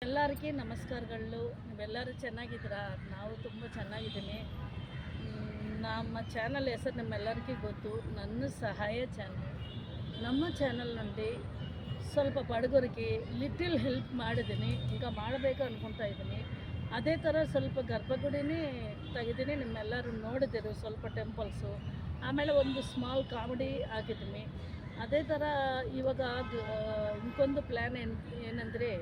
ಎಲ್ಲರಿಗೂ ನಮಸ್ಕಾರಗಳು. ನೀವೆಲ್ಲರೂ ಚೆನ್ನಾಗಿದ್ದೀರಾ? ನಾವು ತುಂಬ ಚೆನ್ನಾಗಿದ್ದೀನಿ. ನಮ್ಮ ಚಾನಲ್ ಹೆಸರು ನಿಮ್ಮೆಲ್ಲರಿಗೂ ಗೊತ್ತು, ನನ್ನ ಸಹಾಯ ಚಾನಲ್. ನಮ್ಮ ಚಾನಲ್ నుండి ಸ್ವಲ್ಪ ಬಡವರಿಗೆ ಲಿಟಿಲ್ ಹೆಲ್ಪ್ ಮಾಡಿದ್ದೀನಿ, ಈಗ ಮಾಡಬೇಕು ಅಂದ್ಕೊಳ್ತಾ ಇದ್ದೀನಿ. ಅದೇ ಥರ ಸ್ವಲ್ಪ ಗರ್ಭಗುಡಿನೇ ತೆಗೆದೀನಿ, ನಿಮ್ಮೆಲ್ಲರೂ ನೋಡಿದ್ದೀರಿ. ಸ್ವಲ್ಪ ಟೆಂಪಲ್ಸು, ಆಮೇಲೆ ಒಂದು ಸ್ಮಾಲ್ ಕಾಮಿಡಿ ಹಾಕಿದ್ದೀನಿ. ಅದೇ ಥರ ಇವಾಗ ಇಂಕೊಂದು ಪ್ಲ್ಯಾನ್ ಏನಂದರೆ,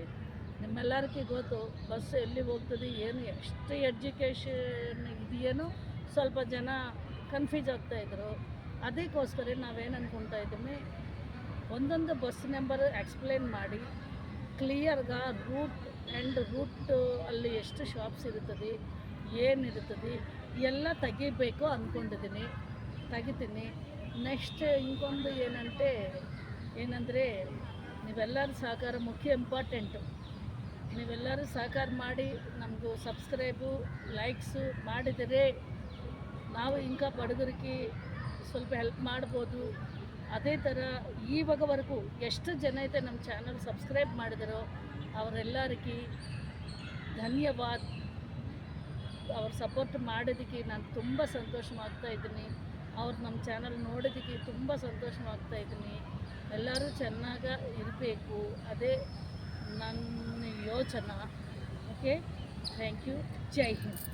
ನಿಮ್ಮೆಲ್ಲರಿಗೂ ಗೊತ್ತು ಬಸ್ ಎಲ್ಲಿ ಹೋಗ್ತದೆ, ಏನು ಎಷ್ಟು ಎಜುಕೇಷನ್ ಇದೆಯೇನೋ ಸ್ವಲ್ಪ ಜನ ಕನ್ಫ್ಯೂಸ್ ಆಗ್ತಾಯಿದ್ರು. ಅದಕ್ಕೋಸ್ಕರ ನಾವೇನು ಅಂದ್ಕೊಳ್ತಾ ಇದ್ದೀವಿ, ಒಂದೊಂದು ಬಸ್ ನಂಬರ್ ಎಕ್ಸ್ಪ್ಲೇನ್ ಮಾಡಿ ಕ್ಲಿಯರ್గా ರೂಟ್ ಅಲ್ಲಿ ಎಷ್ಟು ಶಾಪ್ಸ್ ಇರುತ್ತದೆ, ಏನಿರುತ್ತದೆ ಎಲ್ಲ ತೆಗಿಬೇಕು ಅಂದ್ಕೊಂಡಿದ್ದೀನಿ, ತೆಗಿತೀನಿ. ನೆಕ್ಸ್ಟ್ ಇಂಕೊಂದು ಏನಂದರೆ ನೀವೆಲ್ಲರ ಸಹಕಾರ ಮುಖ್ಯ, ಇಂಪಾರ್ಟೆಂಟು. ನೀವೆಲ್ಲರೂ ಸಹಕಾರ ಮಾಡಿ ನಮಗೂ ಸಬ್ಸ್ಕ್ರೈಬು ಲೈಕ್ಸು ಮಾಡಿದರೆ ನಾವು ఇంకా ಬಡವರಿಗೆ ಸ್ವಲ್ಪ ಹೆಲ್ಪ್ ಮಾಡ್ಬೋದು. ಅದೇ ಥರ ಇವಾಗವರೆಗೂ ಎಷ್ಟು ಜನ ಐತೆ ನಮ್ಮ ಚಾನಲ್ ಸಬ್ಸ್ಕ್ರೈಬ್ ಮಾಡಿದರೋ ಅವರೆಲ್ಲರಿಗೆ ಧನ್ಯವಾದ. ಅವ್ರು ಸಪೋರ್ಟ್ ಮಾಡೋದಕ್ಕೆ ನಾನು ತುಂಬ ಸಂತೋಷವಾಗ್ತಾ ಇದ್ದೀನಿ. ಅವ್ರು ನಮ್ಮ ಚಾನಲ್ ನೋಡೋದಕ್ಕೆ ತುಂಬ ಸಂತೋಷವಾಗ್ತಾ ಇದ್ದೀನಿ. ಎಲ್ಲರೂ ಚೆನ್ನಾಗಿ ಇರಬೇಕು, ಅದೇ ನನ್ನ ಯೋಚನೆ. Okay, thank you. ಜೈ ಹಿಂದ್.